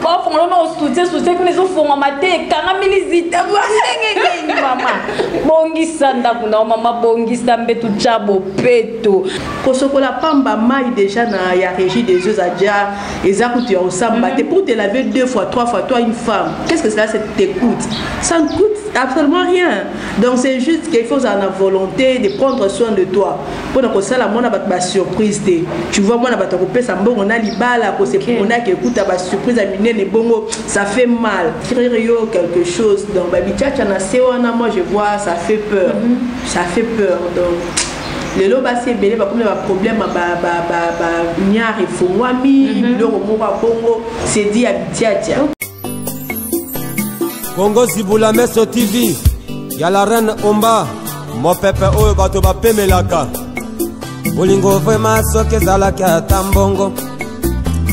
Ba fongolo no soutien que les autres font maté kanga milizita ngenge mama. Bongisa ndako na mama bongisa mbetu chabo peto. Kosokola pamba mai déjà na ya régie des eaux adia ezakuti au samba pour te laver 2 fois 3 fois toi une femme. Qu'est-ce que cela te coûte? Ça ne coûte absolument rien. Donc c'est juste qu'il faut avoir la volonté de prendre soin de toi. Pour que ça la mona ba surprise tu vois moi na ba tokopé ça mbongo na libala ko c'est pour na que écoute ba surprise à minene bongo ça fait mal. Frérot quelque chose donc ba bichacha na sewana moi je vois ça fait peur. Ça fait peur donc les lots c'est belé ba comme les problème ba nyar il faut moi mi le moka bongo c'est dit à bichacha. Congo Zibula Meso TV, y'a la reine Omba, mon pépé oyo bato ba pemelaka. Bolingo vraiment soke zalaka tambongo.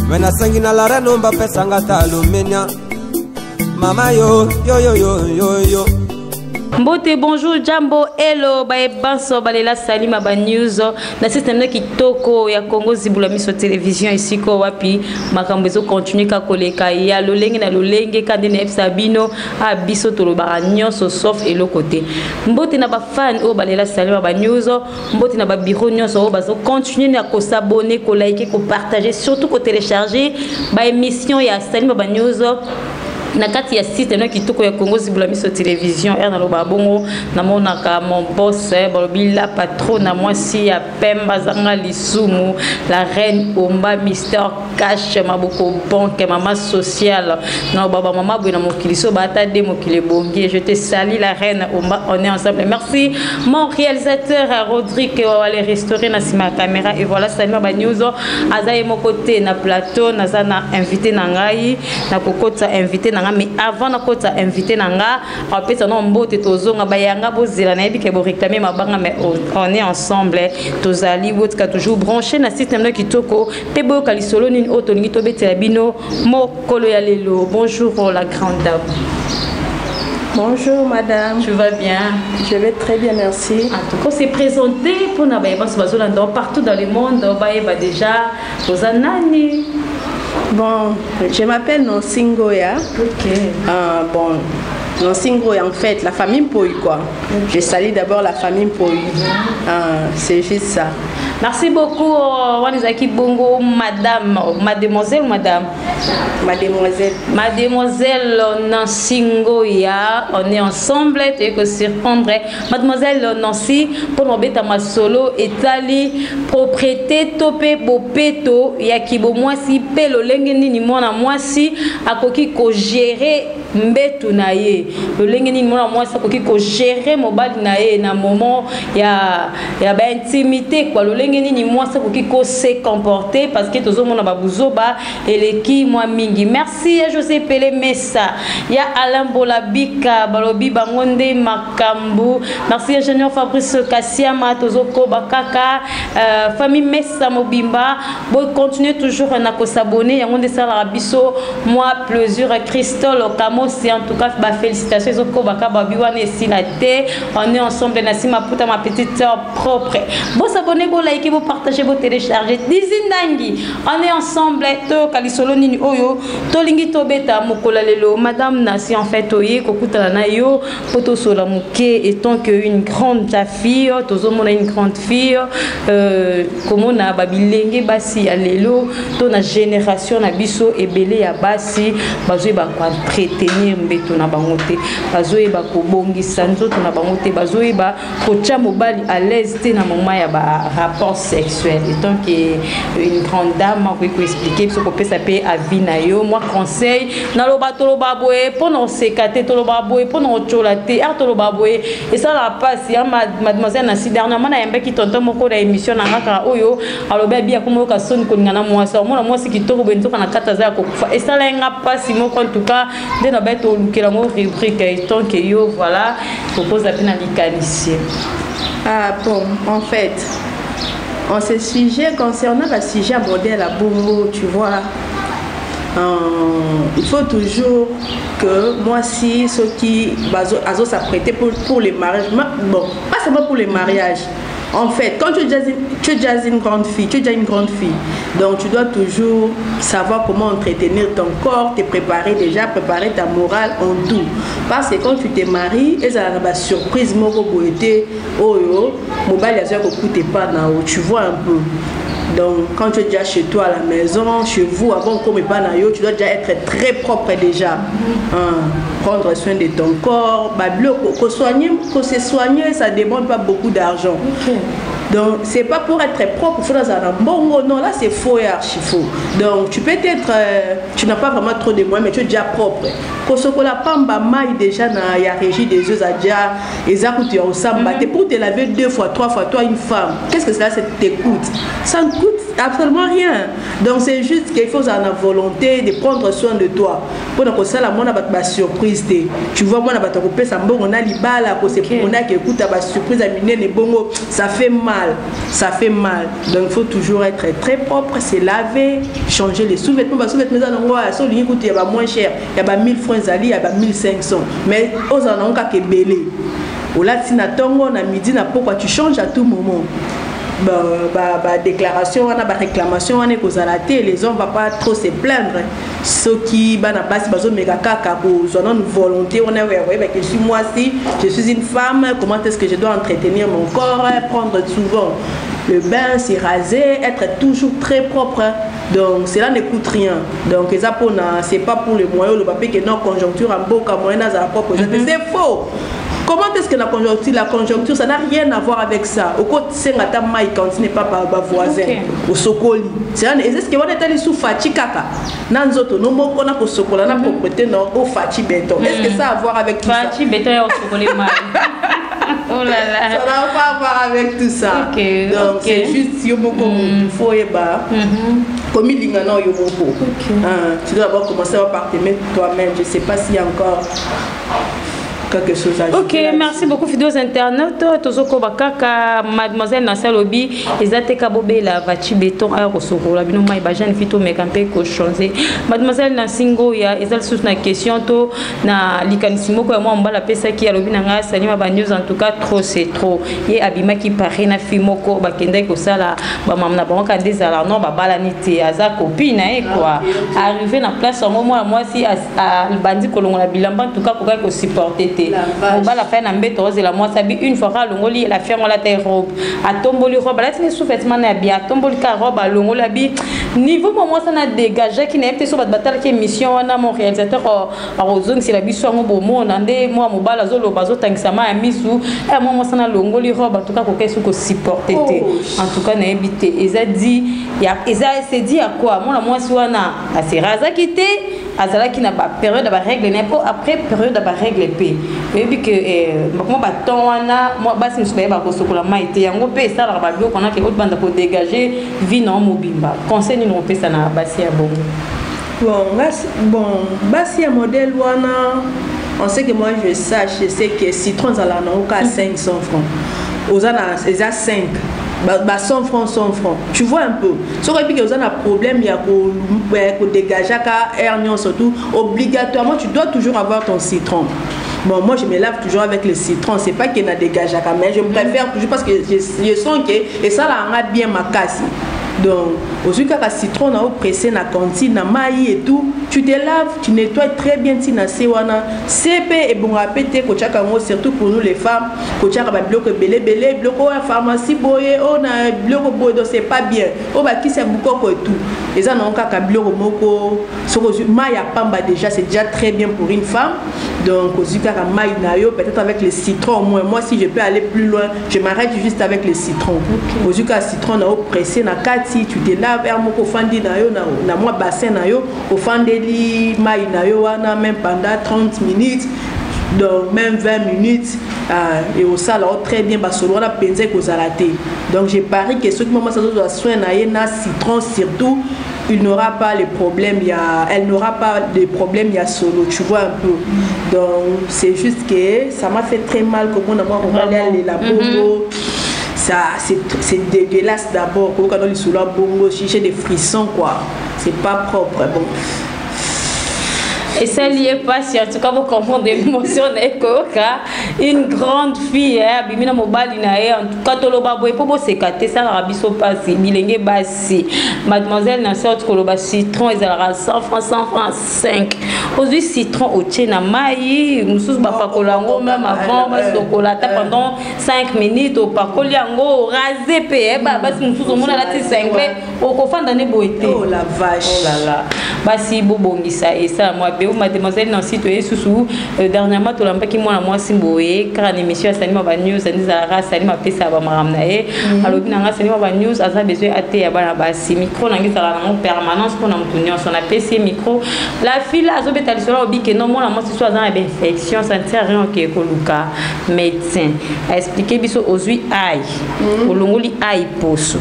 Mena sangi na la reine Omba pesanga talumenia. Mama yo. Mbote bonjour Jambo hello bae banso balela salima ba news na système qui toko ya Congo Zibula Miso télévision ici ko wapi makambo ezo continuer ka koleka ya lolenge na lolenge ka dene Sabino a biso toloba nyonso sauf et le côté mbote na ba fan o balela salima ba news mbote na ba bureau nyonso o bazo continuer na ko s'abonner ko liker ko partager surtout ko télécharger ba émission ya salima ba news na kati ya site na kitoko ya Congo Zibula Miso télévision na loba bongo na monaka mon boss balobila patron na moi si ya Pemba zanga lisumu la reine Omba Mister Cash maboko banque maman sociale na baba mama bwana mokiliso bata de mokile bongi je te salue la reine Omba on est ensemble merci mon réalisateur Rodrigue aller restaurer na sima caméra et voilà salut ma news azaye mon côté na plateau na zana invité na ngai na kokota invité mais avant na kota invité nanga apesa no mbote tozonga bayanga bozela na yebike bo réclamer mabanga mais on est ensemble tozali botka toujours branché na système kitoko pe bo kalisolo nini otolingi tobetela bino mokolo ya lelo. Bonjour la grande dame. Bonjour madame. Tu vas bien? Je vais très bien, merci. En tout cas, c'est présenté pour Nabaïba Bazolando partout dans le monde. Baïba déjà aux anani. Bon, je m'appelle Nonsingoya. Ok. Bon, Nonsingoya en fait, la famille Mpoy quoi. Okay. Je salue d'abord la famille Mpoy. C'est juste ça. Merci beaucoup, Wanizaki Bongo, madame, mademoiselle ou madame? Mademoiselle. Mademoiselle Nansingoya, on est ensemble, tu es que surprendre. Mademoiselle Nancy, pour nous mettre ma solo, etali, propriété, topé, bopeto, yakibo, moi si, pelo, lengeni, ni mona, moi si, à koki ko gérer, mbetu na ye. Le lengeni, ni mona, moi si, à koki ko gérer, mobile na ye, na moment, ya ba intimité, quoi, le ni moi ça pour qui se comporter parce que tout le monde a babuzoba et les qui moi mingi. Merci à José Pelé Messa, il y a Alain Bolabika, Balobi Bangonde Makambu. Merci ingénieur Fabrice Kassiama, Tozoko Bakaka, famille Messa Mobimba. Bon continuez toujours à s'abonner. Il y a un ça la biso. Moi plaisir à Christol Okamo, c'est en tout cas bah félicitations Zoko Baka Babiwan et Silate. On est ensemble Nassima Puta ma petite sœur propre. Bon s'abonner go like vous partagez vous téléchargez dizindangi on est ensemble to kalisolo nini oyo to lingi to beta mokola lelo madame Nasi en fait oye kokutala na yo poto sola muke étant que une grande fille tozomona une grande fille comme na babilenge basi ya lelo to na génération na biso ebele ya basi bazoi ba ko entretenir mbeto na bangote bazoi ba ko bongisa nzoto na bangote bazoi ba ko tia mobali à l'aise te na moment ya ba rapport sexuel étant qu'une grande dame m'a expliqué ce qu'on peut s'appeler à Vinayo moi conseil na lo bato lo baboé pour non sécater to lo baboé pour non cholater ar to lo baboé et ça la passe ya mademoiselle Nancy dernièrement na yembe ki tonton moko na émission na ngaka oyo aloba bien comme ka son ko ngana moi ça moi si ki to benzo kana kataza ko et ça la nga passe moko en tout cas de na beto lukela mo rubrique étant que yo voilà propose la peine à licanicier. Ah bon, en fait, en ce sujet, concernant le sujet abordé à la Bongo, tu vois, il faut toujours que moi si ceux qui s'apprêter pour les mariages, bon, pas seulement pour les mariages, En fait, quand tu es déjà une grande fille, donc tu dois toujours savoir comment entretenir ton corps, te préparer déjà, préparer ta morale en tout. Parce que quand tu te maries, et ça a une surprise, tu vois un peu. Donc, quand tu es déjà chez toi à la maison, chez vous, avant comme tu dois déjà être très propre déjà. Prendre soin de ton corps. Se soigner, ça ne demande pas beaucoup d'argent. Okay. Donc, c'est pas pour être propre, il faut dans un bon. Non, là, c'est faux et archi faux. Donc, tu peux être, tu n'as pas vraiment trop de moyens, mais tu es déjà propre. Kosokola pamba maille déjà dans la régie des yeux à déjà, et ça coûte au samba. Pour te laver 2 fois, 3 fois, toi, une femme, qu'est-ce que cela te coûte? Ça ne coûte absolument rien. Donc, c'est juste qu'il faut avoir la volonté de prendre soin de toi. Pour que ça, on a une surprise. Tu vois, moi, on a l'ibala, on a qui écoute la surprise à miner les bongos, ça fait mal. Ça fait mal. Donc il faut toujours être très propre, se laver, changer les sous-vêtements. Les sous-vêtements, il y a moins cher. Il y a 1000 francs, il y a 1500. Mais aux en cas que belé. Au là, si on a midi, pourquoi tu changes à tout moment. Déclaration, on a réclamation, on est aux alatés, les hommes ne vont pas trop se plaindre. Ceux qui ont une volonté, on est je suis moi si je suis une femme, comment est-ce que je dois entretenir mon corps, prendre souvent le bain, se raser, être toujours très propre. Donc cela ne coûte rien. Donc c'est pas pour les moyens, le papier que non conjoncture en beau comme moyen à la propre. C'est faux. Comment est-ce que la conjoncture, ça n'a rien à voir avec ça. Au côté, c'est un quand ce n'est pas voisin. Au Sokoli. C'est ce que on est allé sous Fati Kaka. Nanzoto, non, on a pour Sokola, on a propriété non, au Fati Béton. Est-ce que ça a à voir avec tout ça? Fati Béton et au Sokoli mal. Oh là là. Ça n'a pas à voir avec tout ça. Donc c'est juste si il faut y bas. Comme il y a un tu dois d'abord commencer par t'aimer toi-même. Je ne sais pas s'il y a encore quelque chose à ajouter. Ok, merci beaucoup fidèles internautes. Tozoko bakaka mademoiselle Nancy Lobi ezate kabobe la Vachi Béton à Rosoko la bino mai bajane fito mekampe ko changer. Mademoiselle Nancy Ngoya ezal sous na question to na likanisimo ko moi mbala pesa ki alobi na nga sali ma ba news en tout cas trop c'est trop. Ye abima ki pare na fimoko bakenda ko sala ba mamna ba ka dezala non ba bala nité aza copine e quoi. Arrivé na place moi si à bandi kolongola bilamba en tout cas ko supporter on va la faire en bête rose et la moi sabi une fois longoli la ferme la terre robe à tomboli robe là c'est sous-vêtement na bien tomboli ka robe à longola bi niveau moi ça na dégagé qui n'est pas sur votre bataille qui mission on a mon réalisateur à Rozone c'est la biso mo bomo ndé moi mo bala zolo bazo tangsama ya misu et moi ça na longoli robe en tout cas ko kesu ko supporter en tout cas na habité et ça dit il y a et ça c'est dit à quoi moi si wana a c'est raza quitté azala qui n'a pas période de règle n'est pas après période de règle p et puis que moi baton wana moi basi msuba ba ko sokola maité yango pe ça la ba bio kona ke autre bande pour dégager vie non mobimba conseil ni on fait ça na basi ya bon basi ya modèle wana on sait que moi je sais que citron à la non ka 500 francs aux ana déjà 5 100 francs. Tu vois un peu. Si vous avez un problème, il y a pour dégager surtout obligatoirement, tu dois toujours avoir ton citron. Bon, moi je me lave toujours avec le citron. C'est pas qu'il y a dégagé, mais je préfère toujours parce que je sens que et ça là bien ma casse. Donc, aussi quand le citron a pressé na cantine, na maï et tout, tu te laves, tu nettoies très bien si na sewana. CP et bon répéter que chaque mois surtout pour nous les femmes, que chaque bloc belé bloc à pharmacie boye, on a bloc boye donc c'est pas bien. On va qui c'est beaucoup et tout. Et ça non qu'à bloc moko, sur maï à pamba déjà c'est déjà très bien pour une femme. Donc aussi quand maï nayo peut-être avec le citron moi si je peux aller plus loin, je m'arrête juste avec le citron. Aussi quand citron a pressé na si tu te laves moko fandi na yo na moi bassin na yo au fandeli mai na yo wana même pendant 30 minutes donc même 20 minutes et au sala très bien basolo wana penze ko zalaté donc j'ai pari que ceux qui moment ça doit soin na citron surtout il n'aura pas les problèmes elle n'aura pas de problèmes il y a solo tu vois un peu donc c'est juste que ça m'a fait très mal comme on va aller la bobo. C'est dégueulasse d'abord quand on est sous la bongo, j'ai des frissons quoi, c'est pas propre bon. Et ça lié pas si en tout cas vous comprenez l'émotion une grande fille bimina mobali na en tout cas toloba boy pour se cater ça la biso passer bilenge basi mademoiselle na sorte koloba citron ezalaka 100 francs 100 francs 5 aujourd'hui citron au tchena mai mususu ba pakolango même avant ba chocolat pendant 5 minutes au pakoliango rasé pe ba basi mususu mona la 5 au kofanda ne boité oh la vache oh là là basi bobongisa et ça moi be mademoiselle Nancy to sous dernièrement to lamba ki mwana moi simboé car en émission salima ba news andizara salima pesa ba maramna e alobi nanga salima ba news aza besoin ate ya bana basi micro nangi sala na permanence pour na mutunyo son a PC micro la fille azobeta lisolo obi que non mwana moi si soit dans infection ça ne sert à rien que koluka médecin a expliqué biso ozui ai olongoli ai poso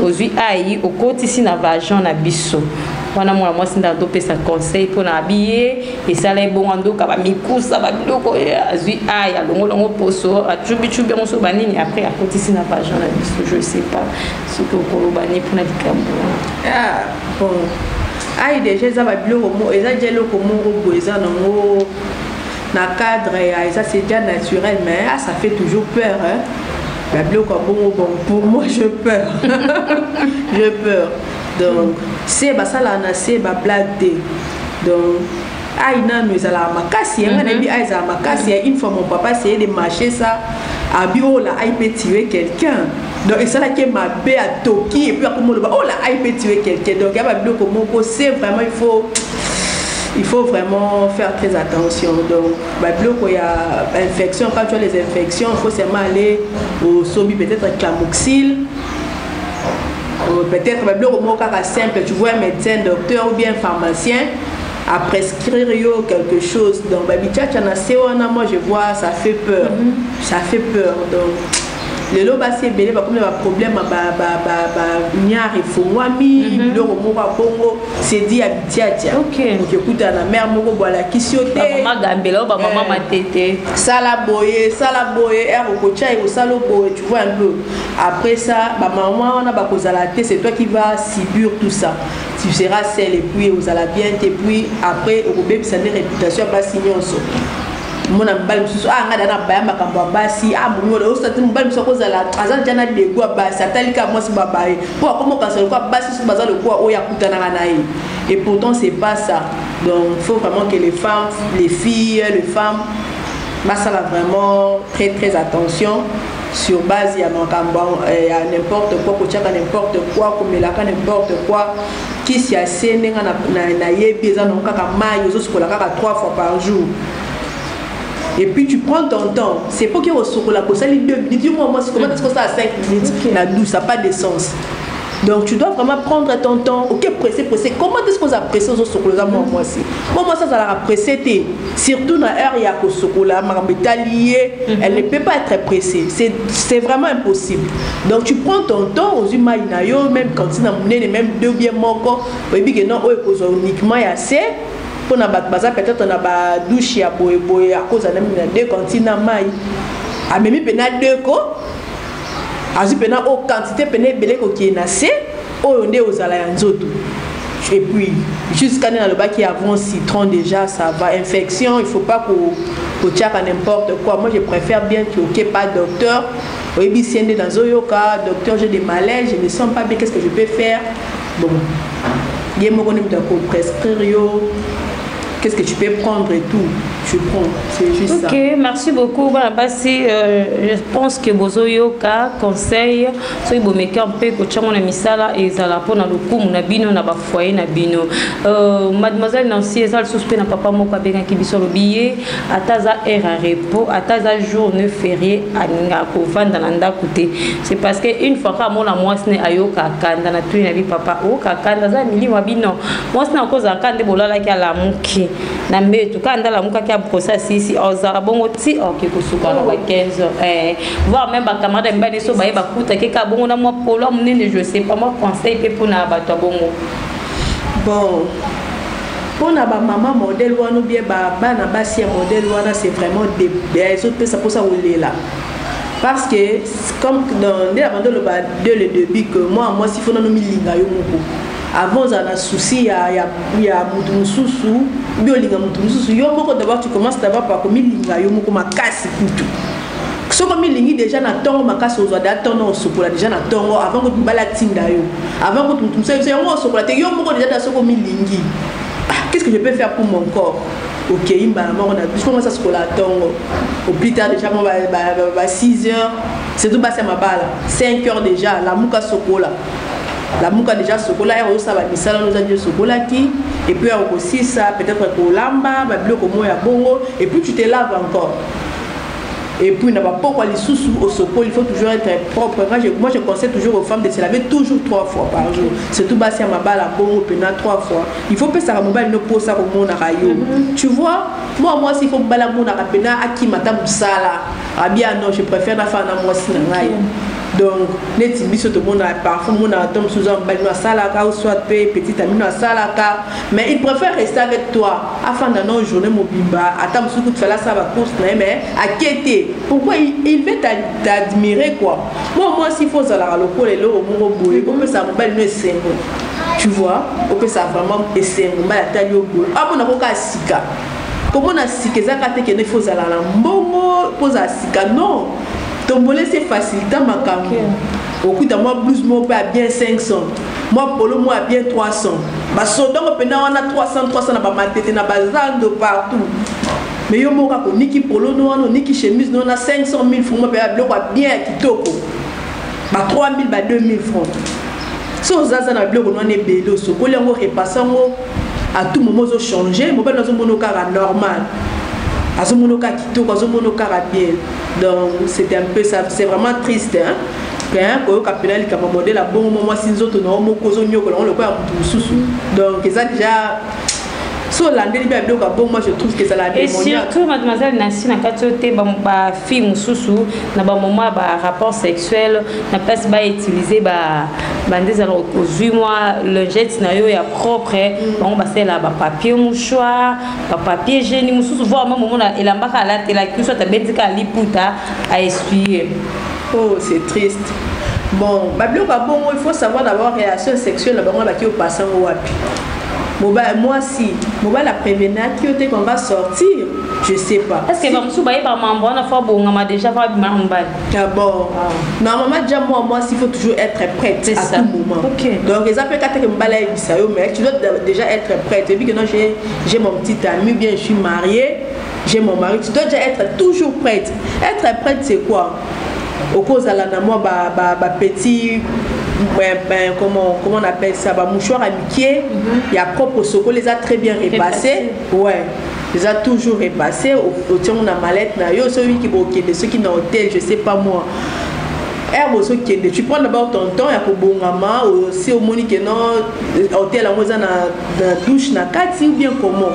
ozui ai okoti si na vagin na biso wana mwana mwasi ndando pesa conseil pour na habiller et ça les bon ando ka ba mikusa ba biloko azui ay alongolongo poso a chubi on so banini après à côté si na vagin na biso je sais pas ce que ko bani pour na dikambo ah bon ay déjà ça ba biloko mo eza jelo ko mo go eza nango na cadre ya ça c'est déjà naturel mais ah, ça fait toujours peur hein la biloko bon pour moi je peur je peur donc c'est bah ça là c'est bah blague donc aïe non nous allons à ma casse il y a un ami aïe à ma casse une fois mon papa essayait de marcher ça à bio là aïe peut tuer quelqu'un donc et ça là qui m'a bé à Toki et puis après moi oh là aïe peut tuer quelqu'un donc il y a pas de comment c'est vraiment il faut vraiment faire très attention donc bah bloc il y a infection quand tu as les infections il faut seulement aller au sobi peut-être clamoxyle peut-être même le simple tu vois un médecin docteur ou bien pharmacien à prescrire quelque chose donc moi je vois ça fait peur ça fait peur donc les lots c'est belé comme le problème niar il faut moi mi le bongo c'est dit habitiatia OK donc écoute la mère moko voilà qui sioté maman gambela ba maman matete sala boye au coach et au salo boye tu vois un peu après ça ba maman on a ba kozala té c'est toi qui vas subir tout ça tu seras seul et puis vous allez bien et puis après au bébé ça des réputation pas signon so mon ambal mususu ngada na baya makambo basi munyo o sati mbal mususu kozala azal jana de gwa basi atalika mwasi babaye pour comment quand ça quoi basi sur bazal le quoi oya kutana nae et pourtant c'est pas ça donc il faut vraiment que les femmes les filles les femmes ça là vraiment très très attention sur base il y a n'importe quoi kochaka n'importe quoi comme la n'importe quoi qui s'y a séné na yebi za non kaka mai ozo sokola kaka 3 fois par jour. Et puis tu prends ton temps. C'est pas qu'il y a au la ça les 2 minutes. Dis-moi, comment est-ce que ça à 5 minutes la douce, ça n'a pas de sens. Donc tu dois vraiment prendre ton temps. Ok, pressé. Comment est-ce qu'on a pressé au chocolat moi aussi? Moi ça a pressé. Surtout dans l'heure il y a au chocolat, elle ne peut pas être pressée. C'est vraiment impossible. Donc tu prends ton temps aux humains même quand tu as même 2 bien moko. Et puis que non, uniquement il y a assez. Pour na baza peut-être on a ba douche ya boy à cause de na 2 cantines mai a memi pena 2 ko azu pena o quantité pena belé ko ki na se o ndé ozala ya nzoto et puis jusqu'à dans le bas qui avant citron déjà ça va infection il faut pas que tchaka n'importe quoi moi je préfère bien que pas docteur oui bi siende dans oyoka docteur j'ai des malaises je me sens pas bien qu'est-ce que je peux faire bon il y a mon prescrire qu'est-ce que tu peux prendre et tout, tu prends, c'est juste ça. Ok, merci beaucoup. Voilà, je pense que Bozoyoka conseille, si vous mettez un peu que tu as mis ça là et ça la pour le coup, mon abino n'a pas foyer n'a bino. Mademoiselle Nancy, elle a suspect n'a papa mon papa qui bison le billet, à taza à repos, à taza journée férié à Ningako vendre dans l'anda côté. C'est parce que une fois que mon amour n'est ayoka kanda na tu n'avais papa o kanda za mili wabino. Moi c'est encore za kande bolala qui a la mouki. Na mbe tout quand la muka kia brosa si ozala bongo ti ok kosuka na 15 voir même ba camarade mbani so ba kuta ke ka bongo na moi polo munene je sais pas moi conseil pe pour na bato bongo bon pour na ba maman modèle wana bien ba na basi modèle wana c'est vraiment des autres ça pour ça rouler là parce que comme dans le début que moi si faut na no milinga yo moko avant on a souci il y a mutususu biolinga mutususu yo moko d'abord tu commences d'abord par comme linga yo moko makasi kutu so comme lingi déjà na tongo makasi ozwa da tongo sokola déjà na tongo avant que tu bala tinda yo avant que tu mutususu yo moko sokola te yo moko déjà da so comme lingi qu'est-ce que je peux faire pour mon corps? Ok, on a commencé à se coller à tongo. Au plus tard, déjà, 6 heures. C'est tout passé à ma balle. 5 heures déjà, la mouka sokola. La mouka déjà sokola, et ça va misala nous a dit sokola qui. Et puis aussi ça, peut-être pour lamba, comme ya bongo. Et puis tu te laves encore. Et puis, il n'y a pas pourquoi les sous au sopol, il faut toujours être propre. Moi, je conseille toujours aux femmes de se laver toujours 3 fois par jour. C'est tout basé à ma balle, à bon, au pénal 3 fois. Il faut que ça remonte une pause ça au monde à rayon. Tu vois, moi, s'il faut que ça remonte à pénal, à qui m'attend ça là. Ah bien, non, je préfère la faire dans moi si donc, les tibis tout le monde a parfois mon atome sous un bain à salaka ou soit petit ami à salaka, mais il préfère rester avec toi afin d'un an journée mobimba. Attends, ce que tu fais là, ça va course, mais à quitter. Pourquoi il veut t'admirer quoi? Moi, s'il faut ça la loco les lots au mon boulot, on peut ça me balle tu vois, on peut ça vraiment essayer on va la taille au boulot. Ah bon, on a pas sika. Comment on a sika ça quand tu es faut ça la mbongo pose à sika non. Tomboler c'est facile, dans ma cam. Au coup de moi, blouse moi à bien 500. Moi, polo moi à bien 300. Ma soda, on a 300, on a ma tête, on a bazar de partout. Mais yo mo kako niki polo no niki chemise no na 500 000 francs, moi bien kitoko. Ba 3 000 ba 2 000 francs. So zaza na bloc on est bélo, so ko lengo repassango à tout moment zo changer, mo ba na zo monoka normal. Azomonoka kitoko, azomonoka bien. Donc c'était un peu ça, c'est vraiment triste hein. Donc ça déjà moi je trouve que ça la et surtout mademoiselle Nancy na katote ba fille mususu na ba moment ba rapport sexuel na place ba utiliser ba des alors aux 8 mois le jet na yo ya propre on ba c'est là ba papier mouchoir ba papier hygiénique mususu voir même moment la elambaka la tela qui soit ta bendika liputa à essuyer. Oh c'est triste. Bon il faut savoir d'abord réaction sexuelle là qui au passant au wapi. Moi si la prévenir qui était qu'on va sortir je sais pas est-ce que vous voyez par maman on a fait bon on a déjà fait bon normalement déjà moi s'il faut toujours être prête à tout moment. Donc les appels quand mais tu dois déjà être prête et puis que non j'ai mon petit ami bien je suis mariée j'ai mon mari tu dois déjà être toujours prête. Être prête c'est quoi au cause à la moi petit comment on appelle ça mouchoir amitié il y a propre soko les a très bien repassés ouais les a toujours repassés au tient on a mallette na yo celui qui de ceux qui dans hôtel je sais pas moi tu prends d'abord ton temps il y a pour bongama aussi au monique non hôtel à moi na douche na kati ou bien comment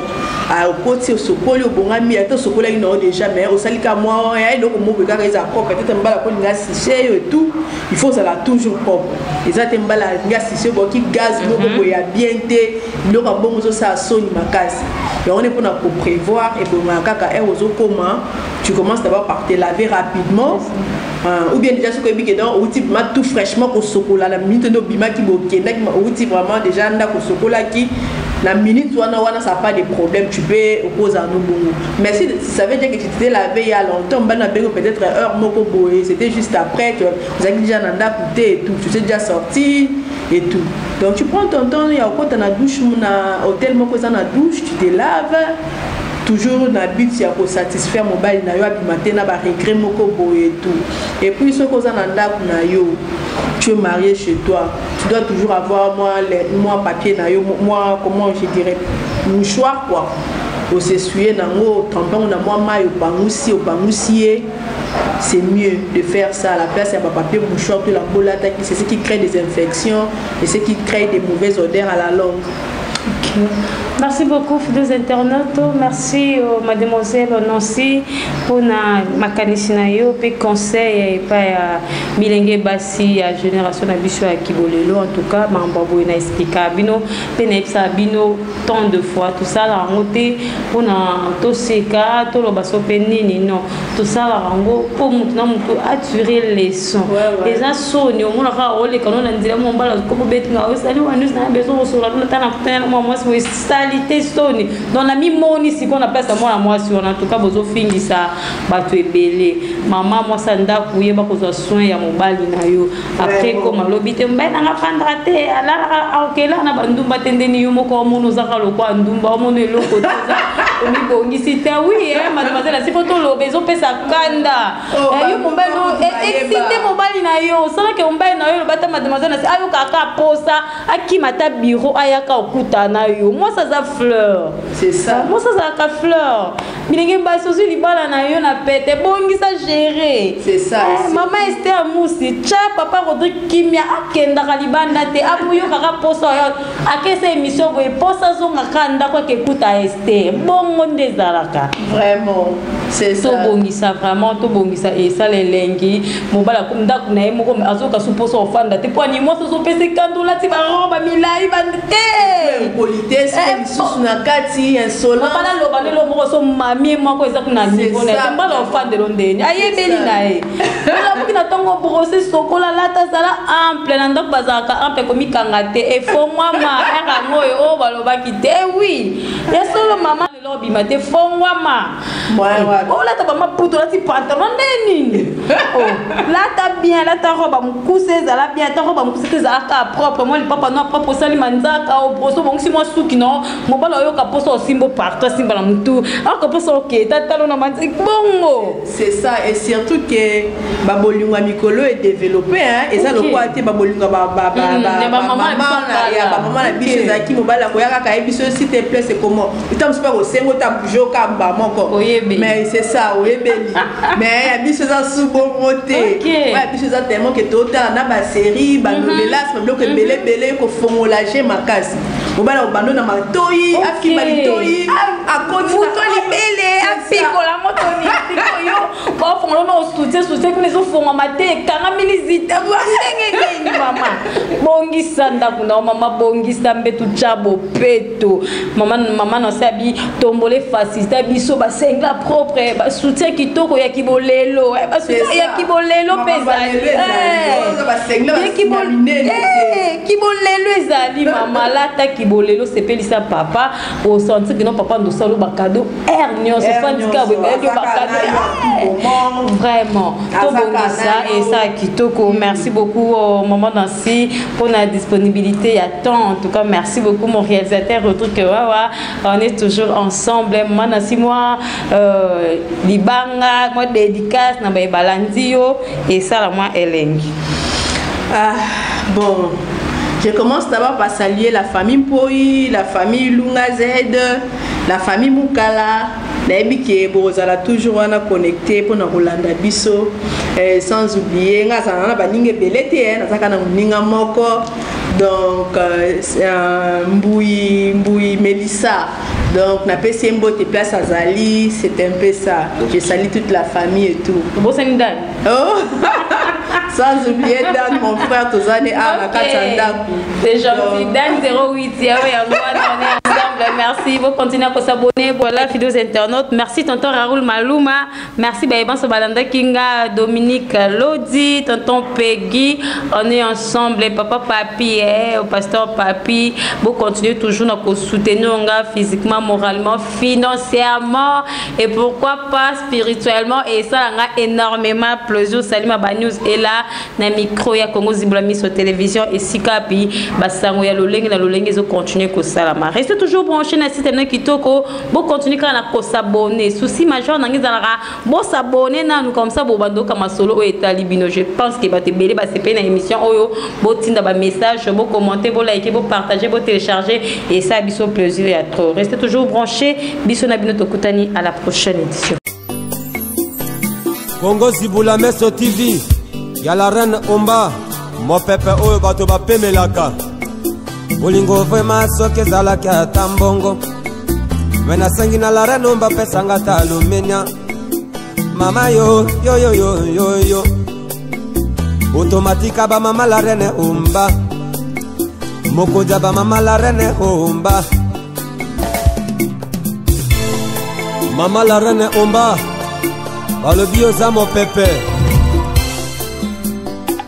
à côté au sokoli au bongami à tout sokoli il n'a déjà mais au salika moi il donc moi regarde les accords peut-être un bala qu'on a séché et tout il faut ça la toujours propre les autres bala gaz séché bon qui gaz beaucoup il y a bien té donc bon ça sonne ma casse et on est pour prévoir et pour ma caca et aux comment tu commences d'abord par te laver rapidement ou bien déjà ce que bien dans outil tout fraîchement au chocolat la minute de bima qui bloqué outil vraiment déjà nda au chocolat qui la minute wana ça pas de problème tu peux opposer à nous bon mais si ça veut dire que tu t'es lavé il y a longtemps peut-être heure moko boé c'était juste après vous avez déjà nanda coûté et tout tu sais déjà sorti et tout donc tu prends ton temps il y a quand dans la douche na hôtel moko dans la douche tu te laves toujours na but pour satisfaire mon bail na yo abimate na ba regret moko boé et tout et puis ce qu'on a ndako na yo tu es marié chez toi tu dois toujours avoir moi papier na yo moi comment je dirais mouchoir quoi au s'essuyer nango tampon na moi maille au pangousier c'est mieux de faire ça à la place il y a papier mouchoir tout la bolata c'est ce qui crée des infections et ce qui crée des mauvaises odeurs à la langue. Merci beaucoup, fidèles internautes. Merci, mademoiselle Nancy, pour ma canissinayo, puis conseil et pas Milenge Bassi, à génération d'Abisso à Kibolelo. En tout cas, Mambabo n'a expliqué à Bino, Penepsa Bino, tant de fois. Tout ça, la montée, pour tout ce cas, tout le basso penini, non. Tout ça, la rango, pour maintenant, attirer les sons. Les assoni, on a rôlé quand on a dit, mon bal, comme bête, on a besoin sur la moi, c'est salité soni. Dans la mi-moni, si on a place à moi, si on a en tout cas, vous offrez ça, bateau est belé. Maman, moi, ça n'a pas eu besoin de soins à mon bal. Après, comme l'obité, on a fandraté, alors que là, on a bandumba tendeni yomo comme on nous a le quoi, ndumba, on est loco, c'était oui, mademoiselle, c'est photo l'obeso pesa kanda. Et yo mon bal, excité mon bal na yo, ça que mon bal na yo, le bata mademoiselle, c'est ayo kaka posa, aki mata bureau, ayaka okuta na yo. Moi ça za fleur. C'est ça. Moi ça za ka fleur. Milenge ba sosi libala na yo na pete, bongi ça gérer. C'est ça. Maman Esther Moussi, tcha papa Rodrigue Kimia akenda kalibanda te, abuyo kaka posa yo. Akese émission boye posa zonga kanda kwa kekuta Esther. Bongo ndezalaka. Vraiment. C'est ça. To bongi ça vraiment, to bongi ça et ça les lengi. Mobala kumda kuna yemo comme azoka suposo ofanda te poani moi so pese kando la ti ba roba milai bande. Politesse, sous na kati insolent. Mama la loba ne lo mo so mami moi ko eza kuna niveau na mbala ofanda londeni. Aye beli na e. La mukina tongo brosser sokola lata sala ample na ndok bazaka ample ko mikangate e fo mama era ngoyo o baloba kite oui. Ya solo mama le lobi mate fo mama. Oh là t'as ma poudre là tu pantalon neni. Oh là t'as bien là ta robe mukuse zala bien ta robe mukuse zala ka propre moi le papa non propre sali manzaka au broso bon si moi souki non mon bala yo ka poso simbo partout simba la mutu alors que poso ok ta talon na manzik bongo. C'est ça et surtout que babolunga mikolo est développé hein et ça le quoi te babolunga ba maman la biche zaki mon bala ko yaka ka biso s'il te plaît c'est comment il t'a super au sengo ta boujo ka ba moko mais c'est ça oui beli mais ya biso za subo moté ouais biso za tellement que total na ba série ba novelas ba bloc belé ko fongolager makasi mon bala au bando na matoi aki balitoi a koti moto libele a piko la moto ni piko yo ba fongo no soutien que les autres font maté kanga milizite ba ngenge mama bongi sanda kuna mama bongi sambe tu chabo peto maman no sabi tombole facile biso ba sengla propre ba soutien kitoko ya kibolelo ba soutien ya kibolelo pesa ba sengla kibolelo ezali mama lata kibolelo sepelisa papa au senti que non papa ndo solo ba cadeau hernion se fandika ba cadeau vraiment to bongi ça et ça kitoko merci beaucoup maman Nancy pour la disponibilité il y a temps en tout cas merci beaucoup mon réalisateur Rodrigue Wawa on est toujours ensemble maman Nancy moi libanga moi dédicace na ba balandio et ça la moi elengi bon. Je commence d'abord par saluer la famille Mpoi, la famille Lunga Z, la famille Mukala, Nabi qui est toujours connecté pour nous Rolanda Bisso, sans oublier Ngazana Baninge Belete, Nazakana Ninga Moko, donc Mboui Melissa. Donc, on a passé une bonne place à Zali, c'est un peu ça. Je salue toute la famille et tout. Bon, c'est une dame. Oh! Sans oublier Dan, mon frère, tous les c'est gentil. Dan 08, on est ensemble. Merci. Vous continuez à s'abonner. Voilà, fidèles internautes. Merci, tonton Raoul Malouma. Merci, Baïban Sobalanda Kinga, Dominique Lodi, tonton Peggy. On est ensemble. Papa Papi, au pasteur Papi. Vous continuez toujours à soutenir physiquement, moralement, financièrement et pourquoi pas spirituellement. Et ça, on a énormément plaisir. Salut, ma news est là. Na micro ya Congo Ziblami sur télévision et sikapi basango ya lolenge na lolenge zo continuer ko salama restez toujours branché na site na kitoko bo continuer kana ko s'abonner souci majeur na ngizalaka bo s'abonner na nous comme ça bo bando kama solo o etali bino je pense que ba te belé ba sepe na émission oyo bo tinda ba message bo commenter bo liker bo partager bo télécharger et ça biso plaisir et à trop restez toujours branché biso na bino tokutani à la prochaine édition Congo Ziblami sur TV. Y'a la reine Omba, mon pépé oyo bato ba pemelaka. bolingo vraiment soki ezalaki ata mbongo me nasengi na la reine omba pesanga ta alumenia mama yo yo yo yo yo yo automatika ba mama la reine omba mokoja ba mama la reine omba mama la reine omba balobi oza mopepe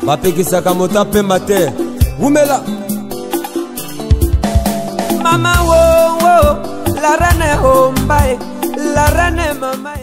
bapekisaka moto apemba te umela mama wo wo la reine omba la reine mama